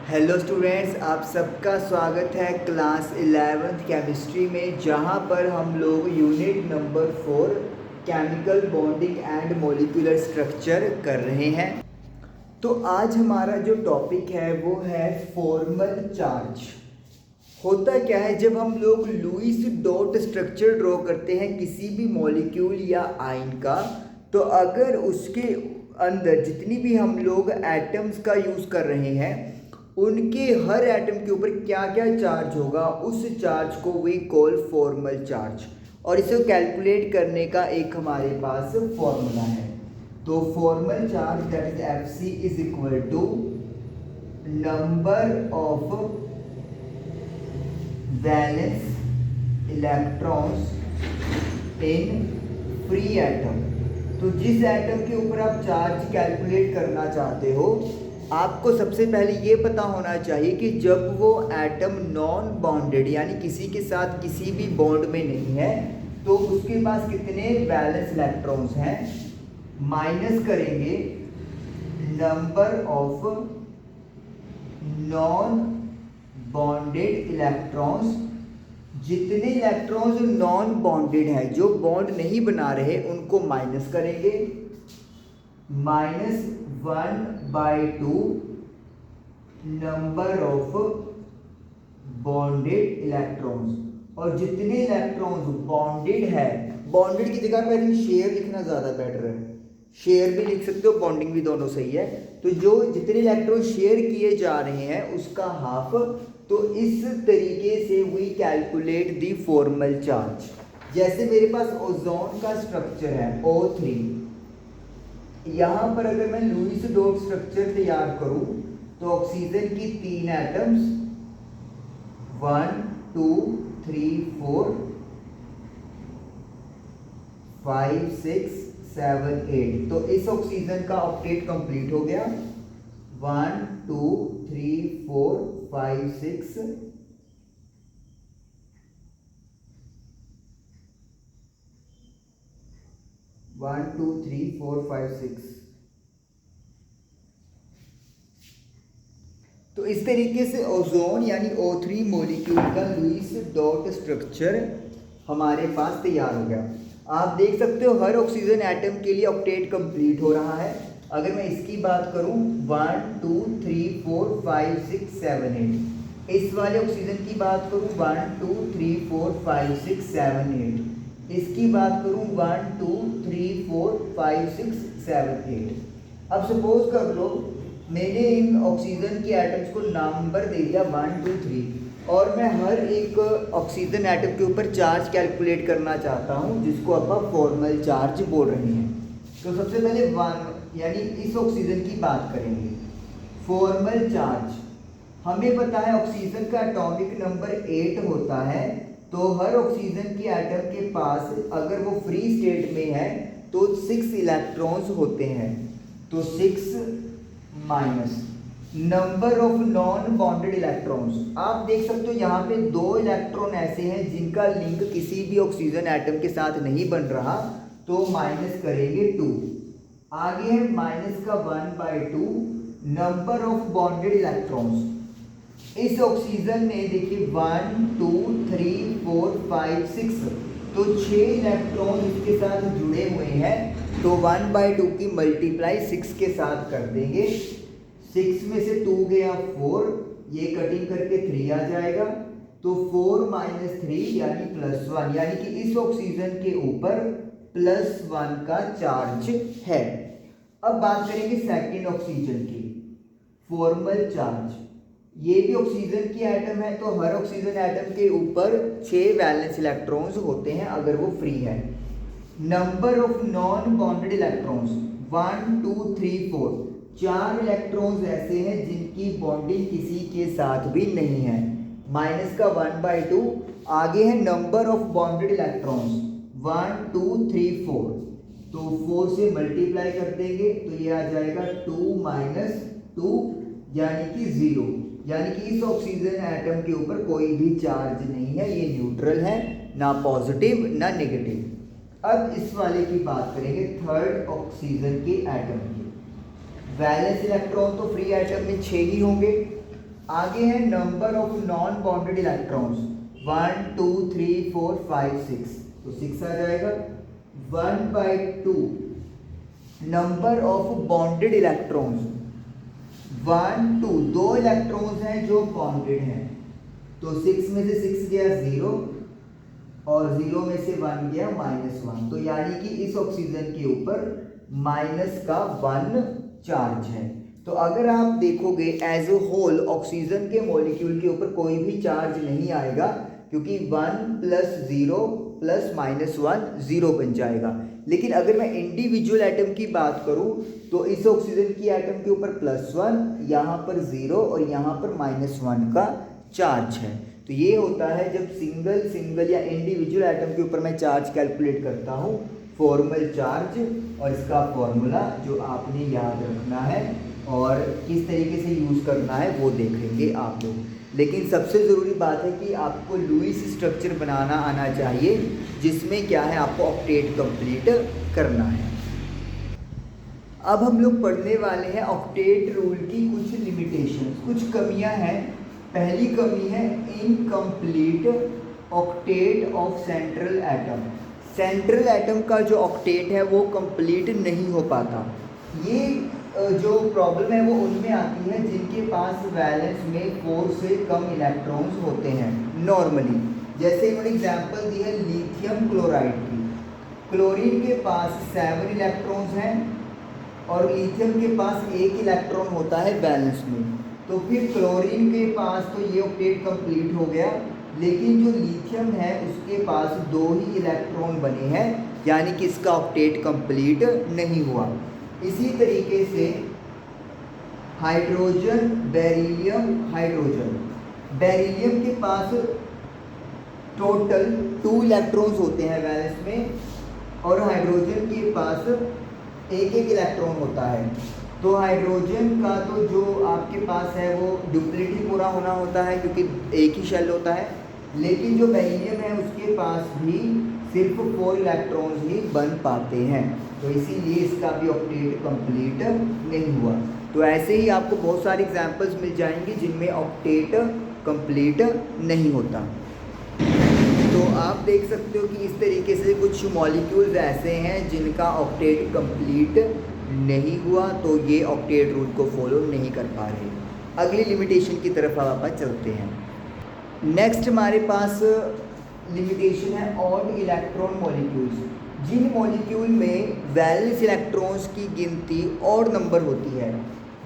Hello students, आप सबका स्वागत है क्लास 11th केमिस्ट्री में, जहां पर हम लोग unit number 4 chemical bonding and molecular structure कर रहे हैं। तो आज हमारा जो टॉपिक है वो है फॉर्मल चार्ज। होता क्या है, जब हम लोग लुईस डॉट स्ट्रक्चर ड्रॉ करते हैं किसी भी मॉलिक्यूल या आयन का, तो अगर उसके अंदर जितनी भी हम लोग एटम्स का यूज़ कर रहे हैं उनके हर एटम के ऊपर क्या क्या चार्ज होगा, उस चार्ज को वी कॉल फॉर्मल चार्ज। और इसे कैलकुलेट करने का एक हमारे पास फॉर्मूला है। तो formal charge that is F C is equal to number of valence electrons in free atom. तो जिस एटम के ऊपर आप चार्ज कैलकुलेट करना चाहते हो, आपको सबसे पहले ये पता होना चाहिए कि जब वो एटम नॉन बॉन्डेड यानी किसी के साथ किसी भी बॉन्ड में नहीं है, तो उसके पास कितने वैलेंस इलेक्ट्रॉन्स हैं। माइनस करेंगे number of non bonded electrons. जितने इलेक्ट्रॉन्स नॉन बॉन्डेड है, जो बॉन्ड नहीं बना रहे, उनको माइनस करेंगे। -1/2 नंबर ऑफ बॉन्डेड इलेक्ट्रॉन्स। और जितने इलेक्ट्रॉन्स बॉन्डेड है, बॉन्डेड की जगह पे आई थिंक शेयर लिखना ज़्यादा बेटर है। शेयर भी लिख सकते हो, बॉन्डिंग भी, दोनों सही है। तो जो जितने इलेक्ट्रॉन शेयर किए जा रहे हैं उसका हाफ। तो इस तरीके से we calculate the formal charge. जैसे मेरे पास ओजोन का स्ट्रक्चर है O3, यहाँ पर अगर मैं लुईस डॉट स्ट्रक्चर तैयार करूं तो ऑक्सीजन की 3 एटम्स 1 2 3 4 5 6 7 8। तो इस ऑक्सीजन का ऑक्टेट कंप्लीट हो गया। 1 2 3 4 5 6 1 2 3 4 5 6। तो इस तरीके से ओजोन यानी O3 मॉलिक्यूल का लुईस डॉट स्ट्रक्चर हमारे पास तैयार हो गया। आप देख सकते हो हर ऑक्सीजन एटम के लिए ऑक्टेट कंप्लीट हो रहा है। अगर मैं इसकी बात करूं 1 2 3 4 5 6 7 8। इस वाले ऑक्सीजन की बात करूं 1 2 3 4 5 6 7 8। इसकी बात करूं 1 2 3 4 5 6 7 8। अब सपोज कर लो मैंने इन ऑक्सीजन के एटम्स को नंबर दे दिया 1 2 3, और मैं हर एक ऑक्सीजन एटम के ऊपर चार्ज कैलकुलेट करना चाहता हूं, जिसको आप फॉर्मल चार्ज बोल रहे हैं। तो सबसे पहले 1 यानी इस ऑक्सीजन की बात करेंगे। फॉर्मल चार्ज हमें पता है ऑक्सीजन का एटॉमिक नंबर 8 होता है। तो हर ऑक्सीजन की एटम के पास अगर वो फ्री स्टेट में है तो 6 इलेक्ट्रॉन्स होते हैं। तो 6 minus number of non bonded electrons. आप देख सकते हो यहाँ पे 2 इलेक्ट्रॉन ऐसे हैं जिनका लिंक किसी भी ऑक्सीजन एटम के साथ नहीं बन रहा, तो माइनस करेंगे 2। आगे है माइनस का 1/2 नंबर ऑफ बॉन्डेड इलेक्ट्रॉन्स। इस ऑक्सीजन में देखिए 1 2 3 4 5 6, तो 6 इलेक्ट्रॉन इसके साथ जुड़े हुए हैं। तो 1/2 की मल्टीप्लाई 6 के साथ कर देंगे। 6 में से 2 गया 4, ये कटिंग करके 3 आ जाएगा। तो 4 - 3 यानी +1, यानी कि इस ऑक्सीजन के ऊपर +1 का चार्ज है। अब बात करेंगे सेकंड ऑक्सीजन की। फॉर्मल चार्ज, ये भी ऑक्सीजन की एटम है, तो हर ऑक्सीजन एटम के ऊपर 6 वैलेंस इलेक्ट्रॉन्स होते हैं अगर वो फ्री है। Number of non bonded electrons 1 2 3 4, 4 electrons ऐसे हैं जिनकी बॉन्डिंग किसी के साथ भी नहीं है। माइनस का 1/2। आगे है नंबर ऑफ बॉन्डेड इलेक्ट्रॉन्स 1 2 3 4, तो 4 से मल्टीप्लाई कर देंगे तो ये आ जाएगा 2 - 2 यानी कि 0, यानी कि इस ऑक्सीजन एटम के ऊपर कोई भी चार्ज नहीं है, ये न्यूट्रल है, ना पॉजिटिव ना नेगेटिव। अब इस वाले की बात करेंगे थर्ड ऑक्सीजन के एटम की। वैलेंस इलेक्ट्रॉन तो फ्री एटम में 6 ही होंगे। आगे है number of non bonded electrons, 1 2 3 4 5 6, तो 6 आ जाएगा। 1/2 नंबर ऑफ बॉन्डेड इलेक्ट्रॉन्स, 1 2 दो इलेक्ट्रॉन्स हैं जो बॉन्डेड हैं, तो 6 में से 6 गया 0 और 0 में से 1 गया -1, तो यानी कि इस ऑक्सीजन के ऊपर माइनस का 1 चार्ज है। तो अगर आप देखोगे एज ए होल ऑक्सीजन के मॉलिक्यूल के ऊपर कोई भी चार्ज नहीं आएगा, क्योंकि 1 + 0 + -1 0 बन जाएगा। लेकिन अगर मैं इंडिविजुअल एटम की बात करूं तो इस ऑक्सीजन की एटम के ऊपर +1, यहाँ पर 0 और यहाँ पर -1 का चार्ज है। तो ये होता है जब सिंगल या इंडिविजुअल एटम के ऊपर मैं चार्ज कैलकुलेट करता हूँ, फॉर्मल चार्ज, और इसका फॉर्मूला जो आपने याद रखना है और किस तरीके से यूज़ करना है वो देखेंगे आप लोग। लेकिन सबसे ज़रूरी बात है कि आपको लुईस स्ट्रक्चर बनाना आना चाहिए, जिसमें क्या है आपको ऑक्टेट कंप्लीट करना है। अब हम लोग पढ़ने वाले हैं ऑक्टेट रूल की कुछ लिमिटेशंस, कुछ कमियां हैं। पहली कमी है incomplete octet of central atom. Central atom का जो ऑक्टेट है वो कंप्लीट नहीं हो पाता। ये जो प्रॉब्लम है वो उनमें आती है जिनके पास वैलेंस में 4 से कम इलेक्ट्रॉन्स होते हैं नॉर्मली। जैसे इन्होंने एग्जांपल दी है लिथियम क्लोराइड की। क्लोरीन के पास 7 इलेक्ट्रॉन्स हैं और लिथियम के पास 1 इलेक्ट्रॉन होता है वैलेंस में, तो फिर क्लोरीन के पास तो ये ऑक्टेट कंप्लीट हो गया, लेकिन जो लिथियम है उसके पास 2 ही इलेक्ट्रॉन बने हैं, यानी कि इसका ऑक्टेट कंप्लीट नहीं हुआ। इसी तरीके से हाइड्रोजन, बेरिलियम, हाइड्रोजन, बेरिलियम के पास टोटल 2 इलेक्ट्रॉन्स होते हैं वैलेंस में और हाइड्रोजन के पास 1 इलेक्ट्रॉन होता है। तो हाइड्रोजन का तो जो आपके पास है वो ड्यूप्लिटी पूरा होना होता है क्योंकि एक ही शेल होता है, लेकिन जो बेरिलियम है उसके पास भी सिर्फ 4 इलेक्ट्रॉन्स ही बन पाते हैं, तो इसीलिए इसका भी ऑक्टेट कंप्लीट नहीं हुआ। तो ऐसे ही आपको बहुत सारे एग्जांपल्स मिल जाएंगे जिनमें ऑक्टेट कंप्लीट नहीं होता। तो आप देख सकते हो कि इस तरीके से कुछ मॉलिक्यूल्स ऐसे हैं जिनका ऑक्टेट कंप्लीट नहीं हुआ, तो ये ऑक्टेट रूल को फॉलो नहीं कर पा रहे। अगली लिमिटेशन की तरफ आप चलते हैं। नेक्स्ट हमारे पास लिमिटेशन है ऑड इलेक्ट्रॉन मॉलिक्यूल्स। जिन मॉलिक्यूल में वैलेंस इलेक्ट्रॉन्स की गिनती ऑड नंबर होती है,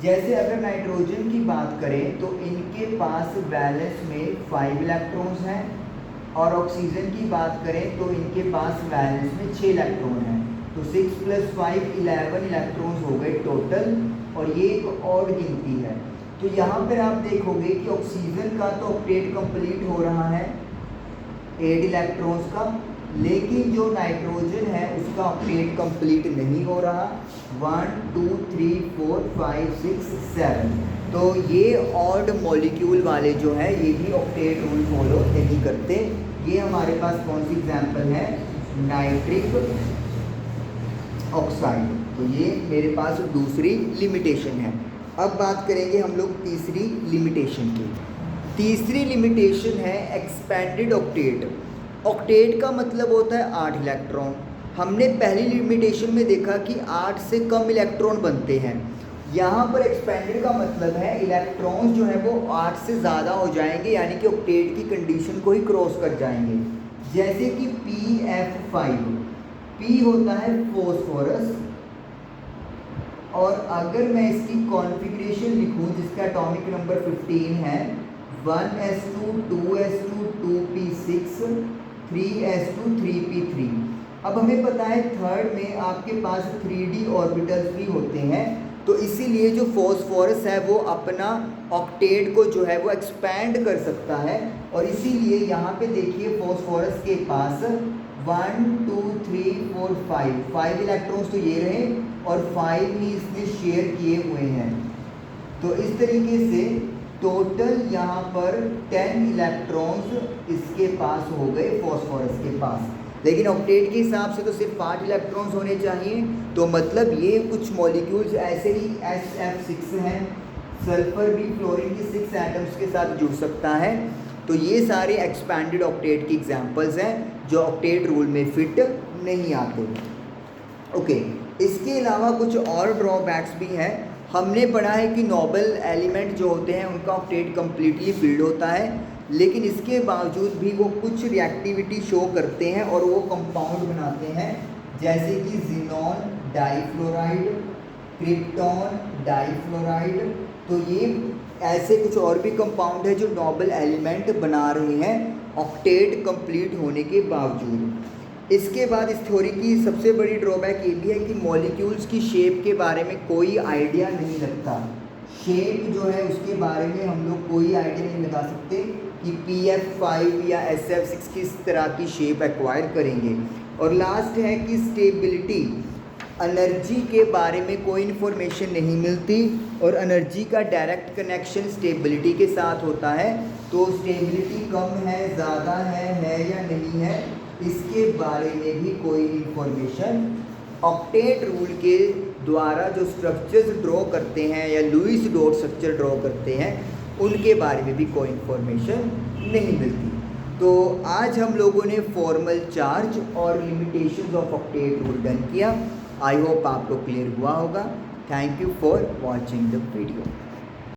जैसे अगर नाइट्रोजन की बात करें तो इनके पास वैलेंस में 5 इलेक्ट्रॉन्स हैं, और ऑक्सीजन की बात करें तो इनके पास वैलेंस में 6 इलेक्ट्रॉन हैं, तो 6 + 5 11 इलेक्ट्रॉन्स हो गए टोटल, और ये एक ऑड गिनती है। तो यहाँ पर आप देखोगे कि ऑक्सीजन का तो ऑक्टेट कंप्लीट हो रहा है 8 इलेक्ट्रॉन्स का, लेकिन जो नाइट्रोजन है उसका ऑक्टेट कंप्लीट नहीं हो रहा, 1 2 3 4 5 6 7। तो ये ऑड मॉलिक्यूल वाले जो है ये भी ऑक्टेट रूल फॉलो नहीं करते। ये हमारे पास कौन सी एग्जांपल है, नाइट्रिक ऑक्साइड, तो ये मेरे पास दूसरी लिमिटेशन है। अब बात करेंगे हम लोग तीसरी लिमिटेशन की। तीसरी लिमिटेशन है एक्सपेंडेड ऑक्टेट। ऑक्टेट का मतलब होता है 8 इलेक्ट्रॉन। हमने पहली लिमिटेशन में देखा कि 8 से कम इलेक्ट्रॉन बनते हैं। यहाँ पर एक्सपेंडेड का मतलब है इलेक्ट्रॉन्स जो है वो 8 से ज़्यादा हो जाएंगे, यानी कि ऑक्टेट की कंडीशन को ही क्रॉस कर जाएंगे। जैसे कि PF5, P होता है फॉस्फोरस, और अगर मैं इसकी कॉन्फ़िगरेशन लिखूँ जिसका एटॉमिक नंबर 15 है, 1s2 2s2 2p6 3s2 3p3। अब हमें पता है थर्ड में आपके पास 3d ऑर्बिटल्स भी होते हैं, तो इसीलिए जो फॉस्फोरस है वो अपना ऑक्टेट को जो है वो एक्सपैंड कर सकता है, और इसीलिए यहाँ पे देखिए फॉस्फोरस के पास 1 2 3 4 5 इलेक्ट्रॉन्स तो ये रहे और 5 ही इसने शेयर किए हुए हैं। तो इस तरीके से टोटल यहाँ पर 10 इलेक्ट्रॉन्स इसके पास हो गए फॉस्फोरस के पास, लेकिन ऑक्टेट के हिसाब से तो सिर्फ 8 इलेक्ट्रॉन्स होने चाहिए। तो मतलब ये कुछ मॉलिक्यूल्स ऐसे ही SF6 हैं, सल्फर भी फ्लोरीन की 6 एटम्स के साथ जुड़ सकता है। तो ये सारे एक्सपैंडेड ऑक्टेट की एग्जांपल्स हैं जो ऑक्टेट रूल में फिट नहीं आते। ओके, इसके अलावा कुछ और ड्रॉबैक्स भी हैं। हमने पढ़ा है कि नोबल एलिमेंट जो होते हैं उनका ऑक्टेट कम्प्लीटली फिल्ड होता है, लेकिन इसके बावजूद भी वो कुछ रिएक्टिविटी शो करते हैं और वो कंपाउंड बनाते हैं, जैसे कि जिनॉन डाइफ्लोराइड, क्रिप्टॉन डाइफ्लोराइड। तो ये ऐसे कुछ और भी कंपाउंड है जो नोबल एलिमेंट बना रहे हैं ऑक्टेट कंप्लीट होने के बावजूद। इसके बाद इस थ्योरी की सबसे बड़ी ड्रॉबैक ये भी है कि मॉलिक्यूल्स की शेप के बारे में कोई आइडिया नहीं लगता। शेप जो है उसके बारे में हम लोग कोई आइडिया नहीं लगा सकते कि PF5 या SF6 किस तरह की शेप एक्वायर करेंगे। और लास्ट है कि स्टेबिलिटी, एनर्जी के बारे में कोई इन्फॉर्मेशन नहीं मिलती और एनर्जी का डायरेक्ट कनेक्शन स्टेबिलिटी के साथ होता है। तो स्टेबिलिटी कम है, ज़्यादा है या नहीं है, इसके बारे में भी कोई इन्फॉर्मेशन ऑक्टेट रूल के द्वारा जो स्ट्रक्चर्स ड्रॉ करते हैं या लुईस डॉट स्ट्रक्चर ड्रॉ करते हैं उनके बारे में भी कोई इन्फॉर्मेशन नहीं मिलती। तो आज हम लोगों ने फॉर्मल चार्ज और limitations of octet rule done किया। आई होप आपको क्लियर हुआ होगा। Thank you for watching the video.